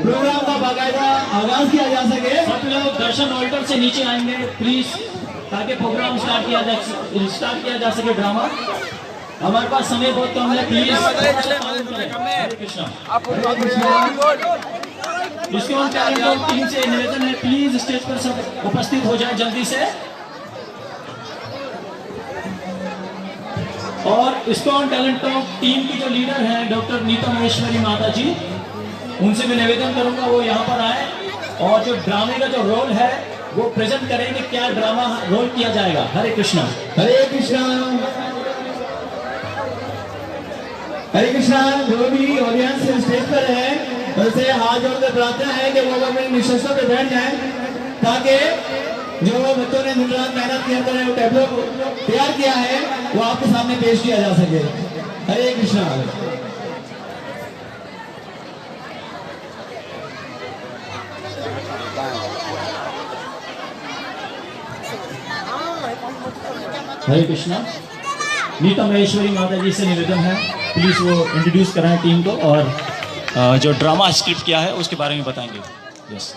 Programme का बाकायदा आगाज किया जा सके। सब लोग दर्शन ऑल्टर से नीचे आएंगे प्लीज, ताकि प्रोग्राम स्टार्ट किया जा सके। ड्रामा हमारे पास समय बहुत कम है, प्लीज। इसके टैलेंट टीम से निवेदन है, प्लीज स्टेज पर सब उपस्थित हो जाए जल्दी से। और इस्कॉन टैलेंट टॉक टीम की जो लीडर हैं डॉक्टर नीता महेश्वरी माता जी, उनसे मैं निवेदन करूंगा वो यहाँ पर आए और जो ड्रामे का जो रोल है वो प्रेजेंट करेंगे, क्या ड्रामा रोल किया जाएगा। हरे कृष्णा। हरे कृष्णा। हरे कृष्णा। जो भी ऑडियंस स्टेज पर है उनसे हाथ जोड़कर प्रार्थना है कि वो अपने निश्चयों पे बैठ जाएं, ताकि जो बच्चों ने दिन रात मेहनत किया कर वो टैबलो तैयार किया है वो आपके सामने पेश किया जा सके। हरे कृष्णा। हरे कृष्णा। नीता महेश्वरी माता जी से निवेदन है, प्लीज वो इंट्रोड्यूस कराएं टीम को और जो ड्रामा स्क्रिप्ट किया है उसके बारे में बताएंगे। यस।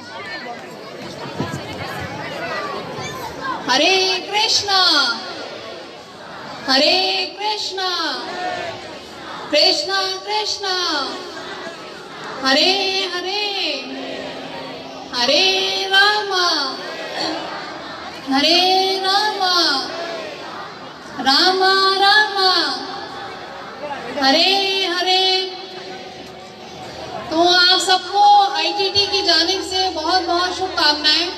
हरे कृष्णा। हरे कृष्णा। कृष्णा कृष्णा हरे हरे। हरे रामा। हरे रामा। रामा रामा हरे हरे। तो आप सबको आईटीटी की जाने से बहुत बहुत शुभकामनाएं।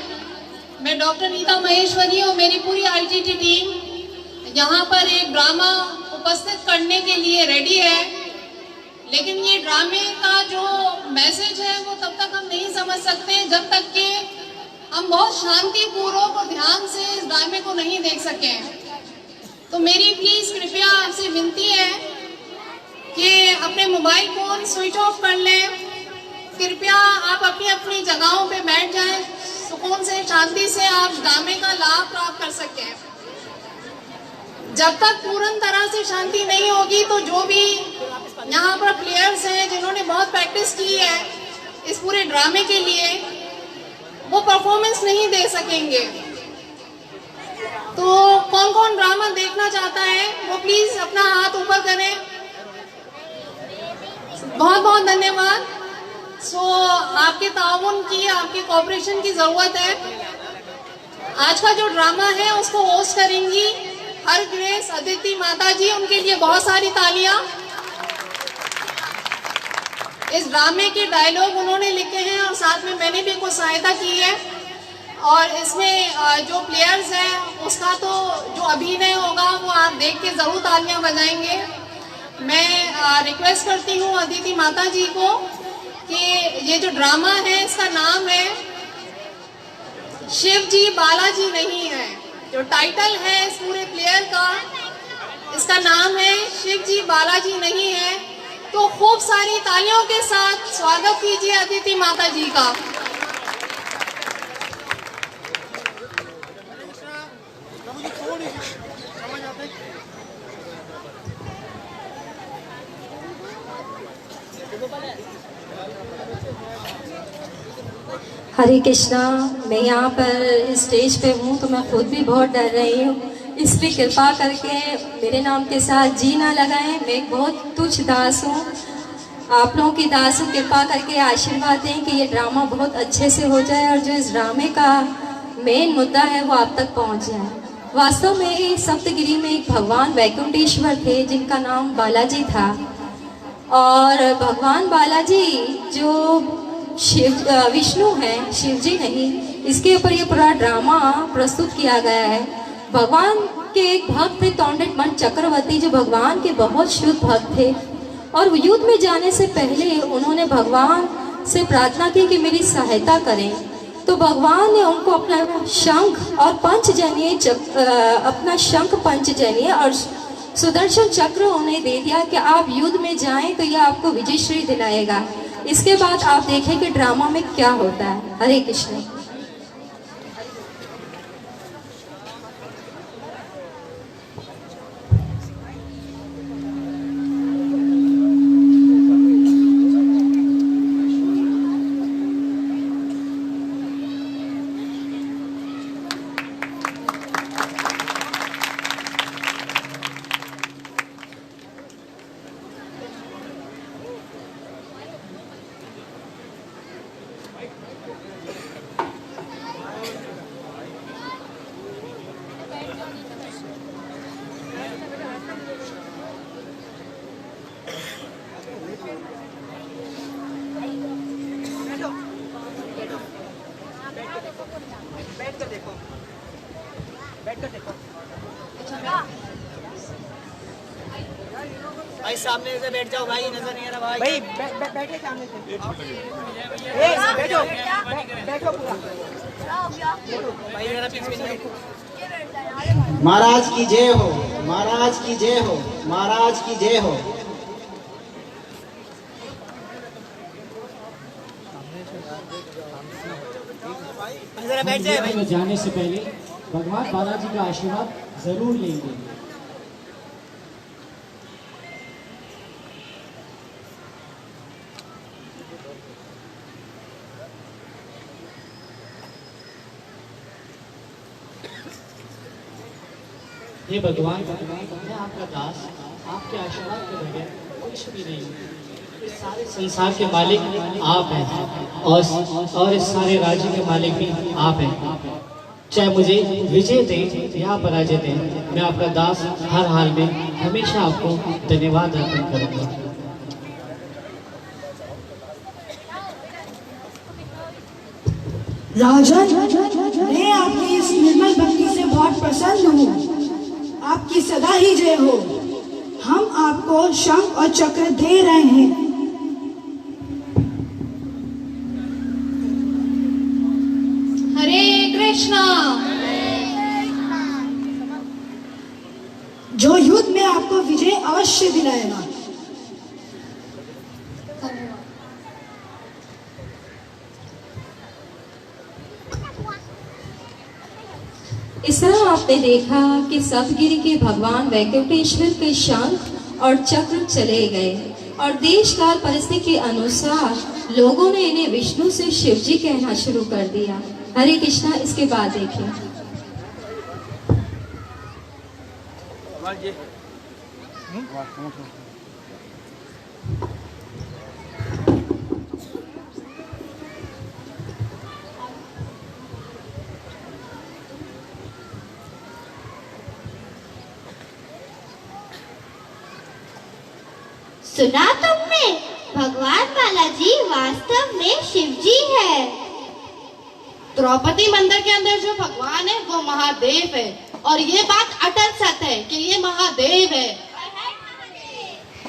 मैं डॉक्टर नीता महेश्वरी और मेरी पूरी आईजीटी टीम यहाँ पर एक ड्रामा उपस्थित करने के लिए रेडी है, लेकिन ये ड्रामे का जो मैसेज है वो तब तक हम नहीं समझ सकते जब तक कि हम बहुत शांतिपूर्वक और ध्यान से इस ड्रामे को नहीं देख सके। तो मेरी प्लीज कृपया आपसे विनती है कि अपने मोबाइल फोन स्विच ऑफ कर लें। कृपया आप अपनी अपनी जगहों पे बैठ जाएं, सुकून से शांति से आप ड्रामे का लाभ प्राप्त कर सकें। जब तक पूर्ण तरह से शांति नहीं होगी तो जो भी यहाँ पर प्लेयर्स हैं जिन्होंने बहुत प्रैक्टिस की है इस पूरे ड्रामे के लिए, वो परफॉर्मेंस नहीं दे सकेंगे। तो कौन कौन ड्रामा देखना चाहता है वो प्लीज अपना हाथ ऊपर करें। बहुत बहुत धन्यवाद। आपके ताउन की, आपके कोऑपरेशन की जरूरत है। आज का जो ड्रामा है उसको होस्ट करेंगी हर ग्रेस अदिति माता जी, उनके लिए बहुत सारी तालियां। इस ड्रामे के डायलॉग उन्होंने लिखे हैं और साथ में मैंने भी कुछ सहायता की है। और इसमें जो प्लेयर्स हैं उसका तो जो अभिनय होगा वो आप देख के जरूर तालियां बजाएंगे। मैं रिक्वेस्ट करती हूँ अदिति माता जी को कि ये जो ड्रामा है इसका नाम है शिव जी बालाजी नहीं है। जो टाइटल है इस पूरे प्लेयर का, इसका नाम है शिव जी बालाजी नहीं है। तो खूब सारी तालियों के साथ स्वागत कीजिए अदिति माता जी का। हरे कृष्णा। मैं यहाँ पर स्टेज पे हूँ तो मैं खुद भी बहुत डर रही हूँ, इसलिए कृपा करके मेरे नाम के साथ जी ना लगाएं। मैं एक बहुत तुच्छ दास हूँ, आप लोगों की दास हूँ। कृपा करके आशीर्वाद दें कि ये ड्रामा बहुत अच्छे से हो जाए और जो इस ड्रामे का मेन मुद्दा है वो आप तक पहुँच जाए। वास्तव में सप्तगिरी में एक भगवान वैकुंठेश्वर थे जिनका नाम बालाजी था, और भगवान बालाजी जो विष्णु हैं, शिव जी नहीं, इसके ऊपर ये पूरा ड्रामा प्रस्तुत किया गया है। भगवान के एक भक्त थे तोंडटमन चक्रवर्ती, जो भगवान के बहुत शुद्ध भक्त थे, और युद्ध में जाने से पहले उन्होंने भगवान से प्रार्थना की कि मेरी सहायता करें। तो भगवान ने उनको अपना शंख और पंचजन्य अपना शंख पंचजन्य और सुदर्शन चक्र उन्हें दे दिया कि आप युद्ध में जाएं तो यह आपको विजयश्री दिलाएगा। इसके बाद आप देखें कि ड्रामा में क्या होता है। हरे कृष्ण। भाई सामने से बैठ जाओ भाई, नजर नहीं आ रहा भाई। बैठे सामने से। बैठो बैठो पूरा भाई, मेरा पीछे महाराज की जय हो, महाराज की जय हो, महाराज की जय हो। जरा बैठ जाए भाई। में जाने से पहले भगवान बालाजी का आशीर्वाद जरूर लेंगे। हे भगवान, मैं आपका दास, आपके आशीर्वाद के बगैर कुछ भी नहीं हूँ। इस सारे संसार के मालिक आप हैं और इस सारे राज्य के मालिक भी आप हैं। चाहे मुझे विजय दें या पराजय दें, मैं आपका दास हर हाल में हमेशा आपको धन्यवाद अर्पण करूंगा। राजन, मैं आपकी इस निर्मल भक्ति से बहुत प्रसन्न हूँ। आपकी सदा ही जय हो। हम आपको शंख और चक्र दे रहे हैं। हरे कृष्णा। जो युद्ध में आपको विजय अवश्य दिलाएगा। इस तरह आपने देखा कि सप्तगिरी के भगवान वैकुंठेश्वर के शंख और चक्र चले गए और देश काल परिस्थिति के अनुसार लोगों ने इन्हें विष्णु से शिव जी कहना शुरू कर दिया। हरे कृष्णा। इसके बाद देखिए, सुना तुमने? भगवान बालाजी वास्तव में शिव जी है। द्रौपदी मंदिर के अंदर जो भगवान है वो महादेव है और ये बात अटल सत्य है कि ये महादेव है।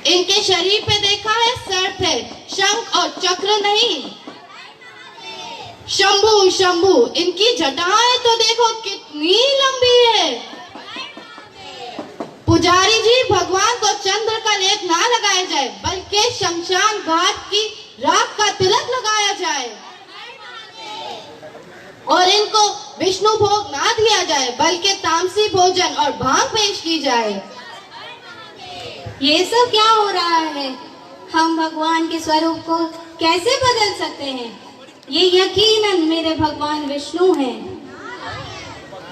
इनके शरीर पे देखा है सर्प है, शंख और चक्र नहीं। शंभु शंभु, इनकी जटाएं तो देखो कितनी लंबी है। पुजारी जी, भगवान को चंद्र का लेप ना लगाया जाए बल्कि शमशान घाट की राख का तिलक लगाया जाए और इनको विष्णु भोग ना दिया जाए बल्कि तामसी भोजन और भांग पेश की जाए। ये सब क्या हो रहा है? हम भगवान के स्वरूप को कैसे बदल सकते हैं? ये यकीनन मेरे भगवान विष्णु हैं।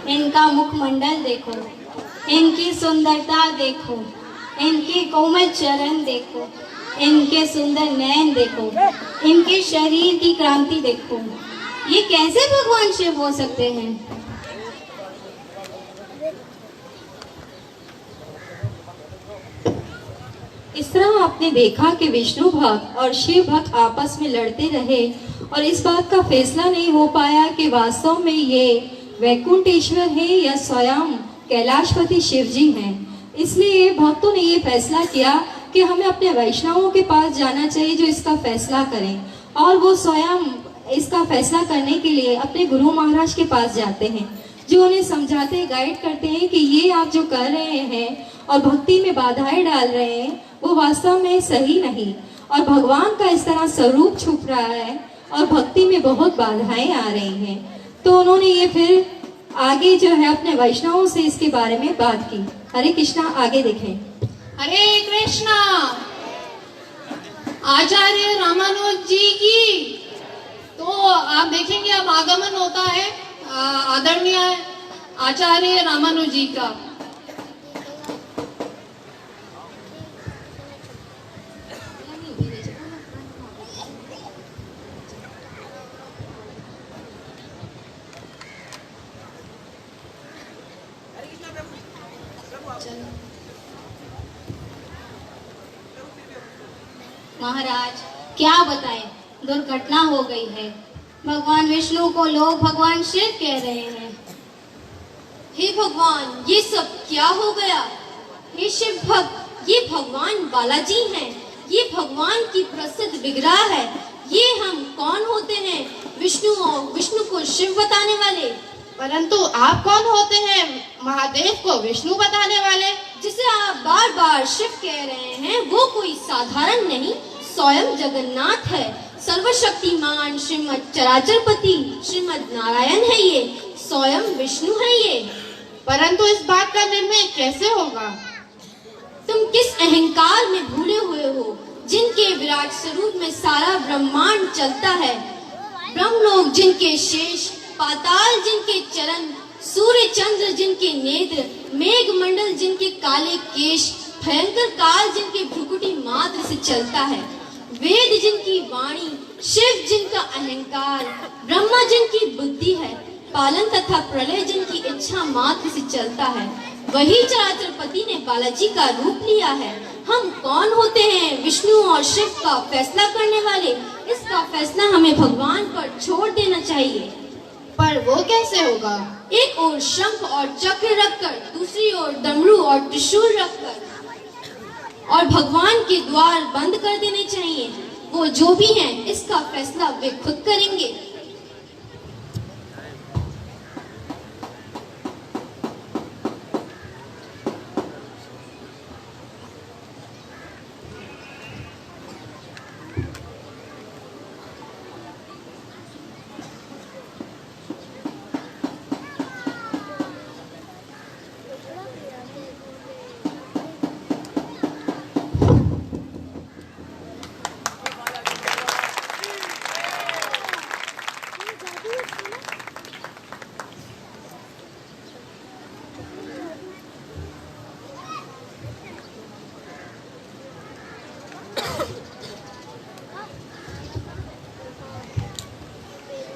इनका मुखमंडल देखो, इनकी सुंदरता देखो, इनके कोमल चरण देखो, इनके सुंदर नयन देखो, इनके शरीर की क्रांति देखो। ये कैसे भगवान शिव हो सकते हैं? इस तरह आपने देखा कि विष्णु भक्त और शिव भक्त आपस में लड़ते रहे और इस बात का फैसला नहीं हो पाया कि वास्तव में ये वैकुंठेश्वर है या स्वयं कैलाशपति शिव जी हैं। इसलिए भक्तों ने ये फैसला किया कि हमें अपने वैष्णवों के पास जाना चाहिए जो इसका फैसला करें और वो स्वयं इसका फैसला करने के लिए अपने गुरु महाराज के पास जाते हैं जो उन्हें समझाते गाइड करते हैं कि ये आप जो कर रहे हैं और भक्ति में बाधाएं डाल रहे हैं वो वास्तव में सही नहीं और भगवान का इस तरह स्वरूप छुप रहा है और भक्ति में बहुत बाधाएं आ रही हैं। तो उन्होंने ये फिर आगे जो है अपने वैष्णवों से इसके बारे में बात की। हरे कृष्णा। आगे देखें। हरे कृष्णा। आचार्य रामानुज जी की तो आप देखेंगे अब आगमन होता है आदरणीय आचार्य रामानुज जी का। महाराज क्या बताएं, दुर्घटना हो गई है। भगवान विष्णु को लोग भगवान शिव कह रहे हैं। हे भगवान, ये सब क्या हो गया? हे शिव भक्त, ये भगवान बालाजी हैं। ये भगवान की प्रसिद्ध विग्रह है। ये हम कौन होते हैं? विष्णु को शिव बताने वाले। परंतु आप कौन होते हैं महादेव को विष्णु बताने वाले? जिसे आप बार बार शिव कह रहे हैं वो कोई साधारण नहीं, स्वयं जगन्नाथ है, सर्वशक्तिमान श्रीमद चराचरपति श्रीमद नारायण है। ये स्वयं विष्णु है ये। परंतु इस बात का निर्णय कैसे होगा? तुम किस अहंकार में भूले हुए हो जिनके विराट स्वरूप में सारा ब्रह्मांड चलता है। ब्रह्मलोक जिनके शेष, पाताल जिनके चरण, सूर्य चंद्र जिनके नेत्र, मेघ मंडल जिनके काले केश, भयंकर काल जिनके भ्रुकुटी मात्र से चलता है, वेद जिनकी वाणी, शिव जिनका अहंकार, ब्रह्मा जिनकी बुद्धि है, पालन तथा प्रलय जिनकी इच्छा मात्र से चलता है, वही चराचरपति ने बालाजी का रूप लिया है। हम कौन होते हैं विष्णु और शिव का फैसला करने वाले? इसका फैसला हमें भगवान पर छोड़ देना चाहिए। पर वो कैसे होगा? एक ओर शंख और चक्र रखकर, दूसरी ओर डमरू और त्रिशूल रखकर। और भगवान के द्वार बंद कर देने चाहिए। वो जो भी हैं, इसका फैसला वे खुद करेंगे।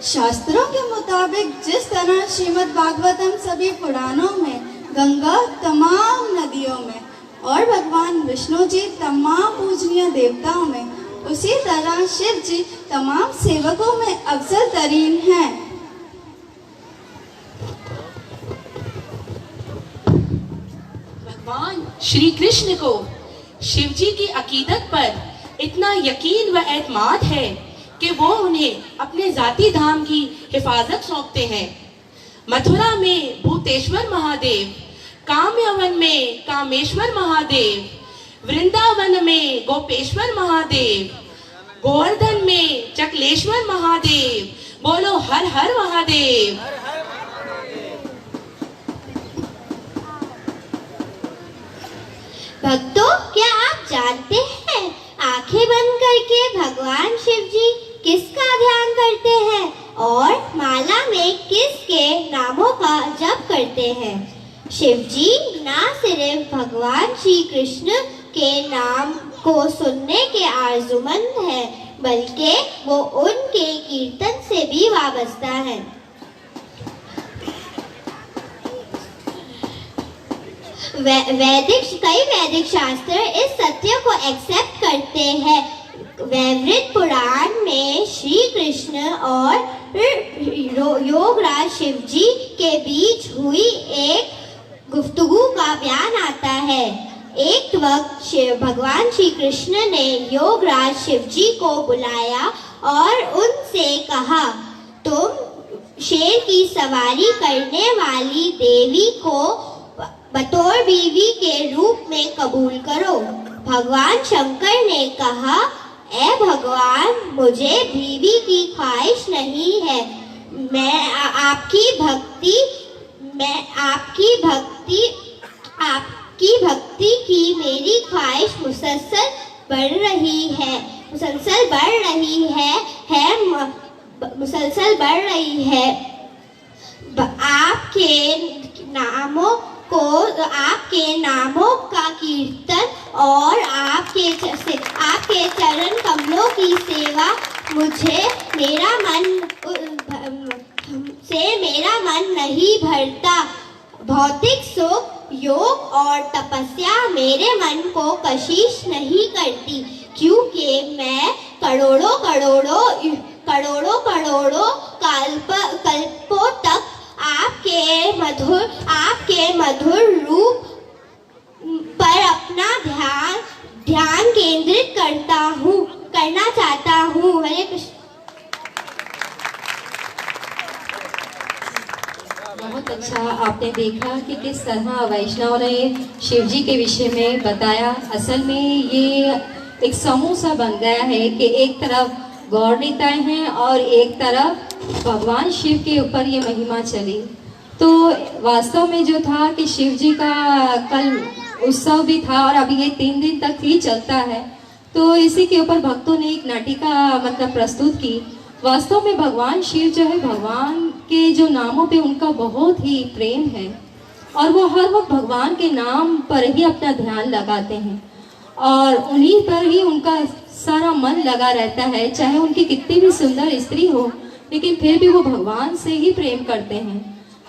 शास्त्रों के मुताबिक जिस तरह श्रीमद् भागवतम सभी पुराणों में, गंगा तमाम नदियों में और भगवान विष्णु जी तमाम पूजनीय देवताओं में, उसी तरह शिव जी तमाम सेवकों में अफजल तरीन हैं। भगवान श्री कृष्ण को शिव जी की अकीदत पर इतना यकीन व एतमाद है कि वो उन्हें अपने जाति धाम की हिफाजत सौंपते हैं। मथुरा में भूतेश्वर महादेव, काम्यवन में कामेश्वर महादेव, वृंदावन में गोपेश्वर महादेव, गोवर्धन में चकलेश्वर महादेव। बोलो हर हर महादेव। भक्तों, क्या आप जानते हैं आंखें बंद करके भगवान शिव जी किसका ध्यान करते हैं और माला में किसके नामों का जप करते हैं? शिव जी ना सिर्फ भगवान श्री कृष्ण के नाम को सुनने के आरजुमंद है, बल्कि वो उनके कीर्तन से भी वाबस्ता है। कई वैदिक शास्त्र इस सत्य को एक्सेप्ट करते हैं। वैवृत पुराण में श्री कृष्ण और योगराज शिव जी के बीच हुई एक गुफ्तगू का बयान आता है। एक वक्त भगवान श्री कृष्ण ने योगराज शिव जी को बुलाया और उनसे कहा, तुम शेर की सवारी करने वाली देवी को बतौर बीवी के रूप में कबूल करो। भगवान शंकर ने कहा, ऐ भगवान, मुझे बीवी की ख्वाहिश नहीं है। आपकी भक्ति की मेरी ख्वाहिश मुसलसल बढ़ रही है। आपके नामों का कीर्तन और आपके चरण कमलों की सेवा मेरा मन नहीं भरता। भौतिक सुख, योग और तपस्या मेरे मन को कशिश नहीं करती, क्योंकि मैं करोड़ों कल्पों तक आपके मधुर रूप पर अपना ध्यान केंद्रित करना चाहता हूँ। हरे कृष्ण। बहुत अच्छा आपने देखा कि किस तरह वैष्णव ने शिव जी के विषय में बताया। असल में ये एक समूह सा बन गया है कि एक तरफ गौर निताय हैं और एक तरफ भगवान शिव के ऊपर ये महिमा चली। तो वास्तव में जो था कि शिव जी का कल उत्सव भी था और अभी ये 3 दिन तक ही चलता है। तो इसी के ऊपर भक्तों ने एक नाटिका प्रस्तुत की। वास्तव में भगवान शिव जो है, भगवान के जो नामों पे उनका बहुत ही प्रेम है और वो हर वक्त भगवान के नाम पर ही अपना ध्यान लगाते हैं और उन्हीं पर ही उनका सारा मन लगा रहता है। चाहे उनकी कितनी भी सुंदर स्त्री हो, लेकिन फिर भी वो भगवान से ही प्रेम करते हैं।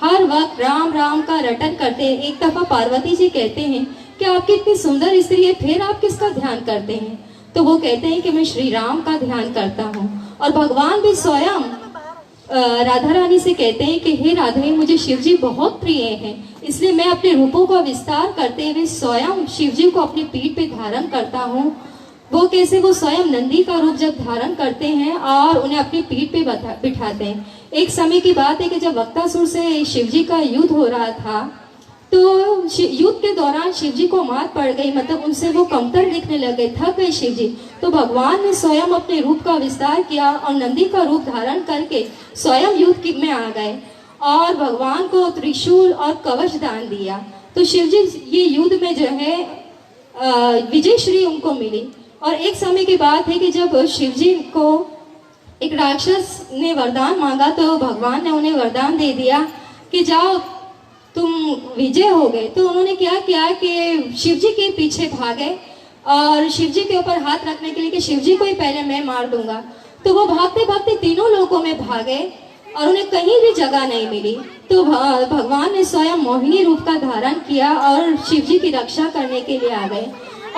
हर वक्त राम राम का रटन करते हैं। एक दफा पार्वती जी कहते हैं कि आपकी इतनी सुंदर स्त्री है, फिर आप किसका ध्यान करते हैं? तो वो कहते हैं कि मैं श्री राम का ध्यान करता हूँ। और भगवान भी स्वयं राधा रानी से कहते हैं कि हे राधे, मुझे शिव जी बहुत प्रिय हैं, इसलिए मैं अपने रूपों का विस्तार करते हुए स्वयं शिव जी को अपनी पीठ पे धारण करता हूँ। वो कैसे? वो स्वयं नंदी का रूप जब धारण करते हैं और उन्हें अपनी पीठ पे बिठाते हैं। एक समय की बात है कि जब वक्तासुर से शिव जी का युद्ध हो रहा था, तो युद्ध के दौरान शिव जी को मार पड़ गई, मतलब उनसे वो कमतर दिखने लगे, थक गए शिव जी। तो भगवान ने स्वयं अपने रूप का विस्तार किया और नंदी का रूप धारण करके स्वयं युद्ध में आ गए और भगवान को त्रिशूल और कवच दान दिया। तो शिव जी ये युद्ध में जो है विजय श्री उनको मिली। और एक समय की बात है कि जब शिव जी को एक राक्षस ने वरदान मांगा, तो भगवान ने उन्हें वरदान दे दिया कि जाओ तुम विजय हो गए। तो उन्होंने क्या किया कि शिव जी के पीछे भागे और शिव जी के ऊपर हाथ रखने के लिए कि शिव जी को ही पहले मैं मार दूंगा। तो वो भागते भागते तीनों लोकों में भागे और उन्हें कहीं भी जगह नहीं मिली। तो भगवान ने स्वयं मोहिनी रूप का धारण किया और शिव जी की रक्षा करने के लिए आ गए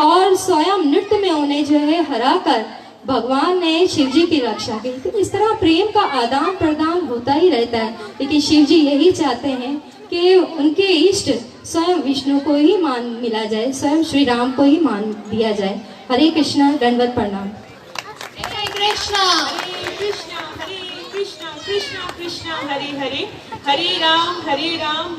और स्वयं नृत्य में उन्हें जो है हरा कर भगवान ने शिव जी की रक्षा की। तो इस तरह प्रेम का आदान प्रदान होता ही रहता है, लेकिन शिव जी यही चाहते हैं कि उनके इष्ट स्वयं विष्णु को ही मान मिला जाए, स्वयं श्री राम को ही मान दिया जाए। हरे कृष्णा, दंडवत प्रणाम। हरे कृष्णा कृष्णा कृष्णा कृष्णा हरे हरे, हरे राम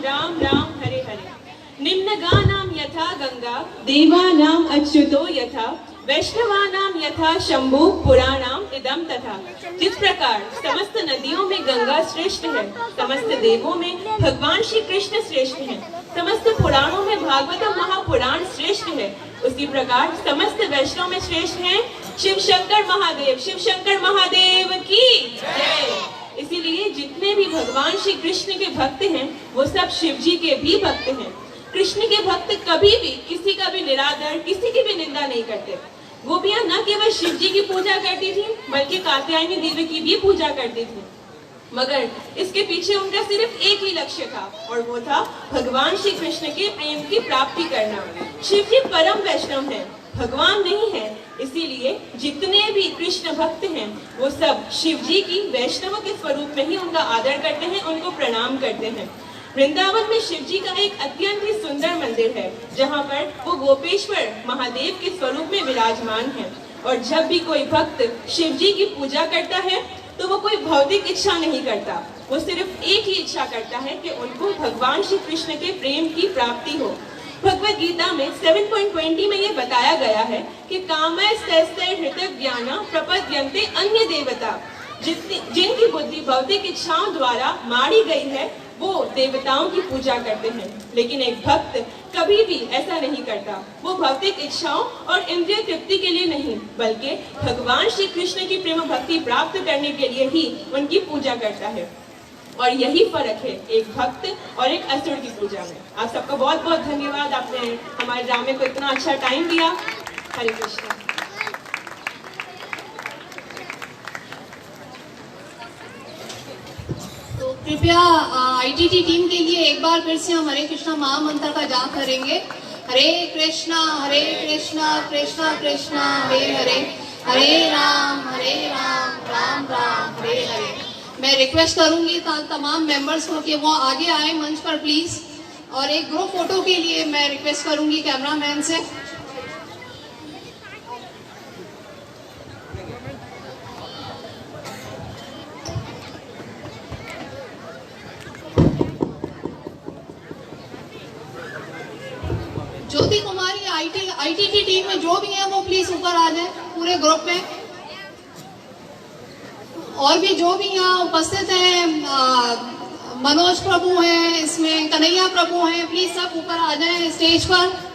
राम राम हरे हरे। निम्नगानां यथा गंगा, देवानां अच्युतो यथा, वैष्णवानां यथा शंभु, पुराणाम इदम तथा। जिस प्रकार समस्त नदियों में गंगा श्रेष्ठ है, समस्त देवों में भगवान श्री कृष्ण श्रेष्ठ हैं, समस्त पुराणों में भागवतम महापुराण श्रेष्ठ है, उसी प्रकार समस्त वैष्णव में श्रेष्ठ हैं शिव शंकर महादेव। शिव शंकर महादेव की जय। इसीलिए जितने भी भगवान श्री कृष्ण के भक्त हैं, वो सब शिव जी के भी भक्त हैं। कृष्ण के भक्त कभी भी किसी का भी निरादर, किसी की भी निंदा नहीं करते। गोपियां न केवल शिव जी की पूजा करती थी, बल्कि कात्यायनी देवी की भी पूजा करती थी, मगर इसके पीछे उनका सिर्फ एक ही लक्ष्य था और वो था भगवान श्री कृष्ण के प्रेम की प्राप्ति करना। शिव जी परम वैष्णव हैं, भगवान नहीं है, इसीलिए जितने भी कृष्ण भक्त हैं वो सब शिव जी की वैष्णव के स्वरूप में ही उनका आदर करते हैं, उनको प्रणाम करते हैं। वृंदावन में शिव जी का एक अत्यंत ही सुंदर मंदिर है, जहाँ पर वो गोपेश्वर महादेव के स्वरूप में विराजमान है। और जब भी कोई भक्त शिव जी की पूजा करता है तो वो कोई भौतिक इच्छा नहीं करता, वो सिर्फ एक ही इच्छा करता है कि उनको भगवान श्री कृष्ण के प्रेम की प्राप्ति हो। भगवद गीता में 7.20 में ये बताया गया है कि कामस्तैस्तै हृतक ज्ञाना प्रपद्यन्ते अन्य देवता। जिनकी बुद्धि भौतिक इच्छाओं द्वारा मारी गई है वो देवताओं की पूजा करते हैं, लेकिन एक भक्त कभी भी ऐसा नहीं करता। वो भौतिक इच्छाओं और इंद्रिय तृप्ति के लिए नहीं, बल्कि भगवान श्री कृष्ण की प्रेम भक्ति प्राप्त करने के लिए ही उनकी पूजा करता है। और यही फर्क है एक भक्त और एक असुर की पूजा में। आप सबका बहुत बहुत धन्यवाद, आपने हमारे ड्रामे को इतना अच्छा टाइम दिया। हरे कृष्ण। तो कृपया आईटीटी टीम के लिए एक बार फिर से हम हरे कृष्णा महामंत्र का जाप करेंगे। हरे कृष्णा कृष्णा कृष्णा हरे हरे, हरे राम राम राम हरे हरे। मैं रिक्वेस्ट करूंगी तमाम मेंबर्स को कि वो आगे आए मंच पर प्लीज, और एक ग्रुप फोटो के लिए मैं रिक्वेस्ट करूंगी कैमरामैन से। ज्योति कुमारी आईटीटी टीम में जो भी है वो प्लीज ऊपर आ जाए पूरे ग्रुप में। और भी जो भी यहाँ उपस्थित हैं, मनोज प्रभु हैं, इसमें कन्हैया प्रभु हैं, प्लीज सब ऊपर आ जाएं स्टेज पर।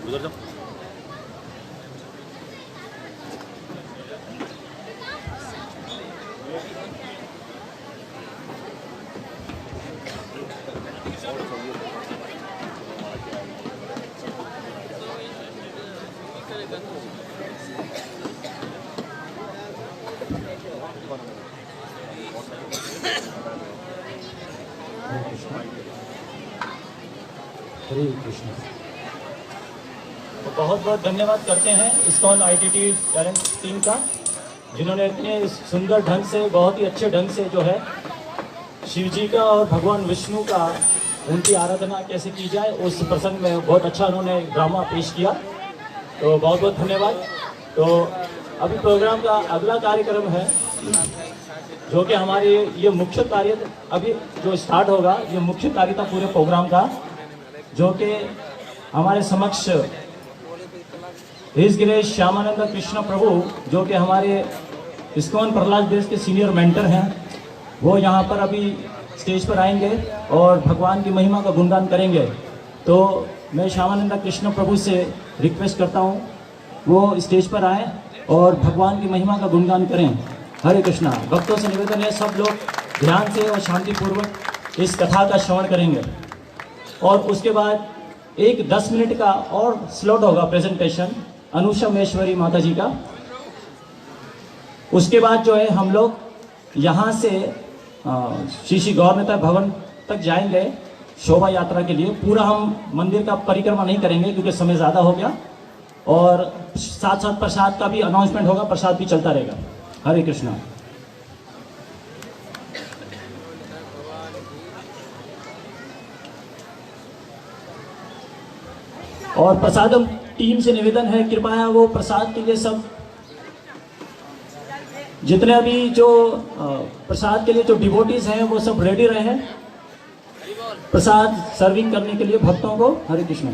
उधर जाओ। हरे कृष्ण। तो बहुत बहुत धन्यवाद करते हैं इस्कॉन आईटीटी टैलेंट टीम का, जिन्होंने इतने सुंदर ढंग से, बहुत ही अच्छे ढंग से जो है शिव जी का और भगवान विष्णु का, उनकी आराधना कैसे की जाए उस प्रसंग में बहुत अच्छा उन्होंने ड्रामा पेश किया। तो बहुत बहुत धन्यवाद। तो अभी प्रोग्राम का अगला कार्यक्रम है, जो कि हमारे ये मुख्य कार्य अभी जो स्टार्ट होगा, ये मुख्य कार्य था पूरे प्रोग्राम का, जो कि हमारे समक्ष हिज ग्रेस श्यामानंद कृष्ण प्रभु, जो कि हमारे इस्कॉन प्रहलाद देश के सीनियर मेंटर हैं, वो यहाँ पर अभी स्टेज पर आएंगे और भगवान की महिमा का गुणगान करेंगे। तो मैं श्यामानंद कृष्ण प्रभु से रिक्वेस्ट करता हूँ वो स्टेज पर आए और भगवान की महिमा का गुणगान करें। हरे कृष्णा। भक्तों से निवेदन है सब लोग ध्यान से और शांतिपूर्वक इस कथा का श्रवण करेंगे। और उसके बाद एक 10 मिनट का और स्लॉट होगा प्रेजेंटेशन अनुषा महेश्वरी माता जी का। उसके बाद जो है हम लोग यहाँ से श्री श्री गौरनेता भवन तक जाएंगे शोभा यात्रा के लिए। पूरा हम मंदिर का परिक्रमा नहीं करेंगे क्योंकि समय ज़्यादा हो गया, और साथ साथ प्रसाद का भी अनाउंसमेंट होगा, प्रसाद भी चलता रहेगा। हरे कृष्णा। और प्रसादम टीम से निवेदन है कृपया वो प्रसाद के लिए सब जितने अभी जो प्रसाद के लिए जो डिवोटीज हैं वो सब रेडी रहे हैं प्रसाद सर्विंग करने के लिए भक्तों को। हरे कृष्ण।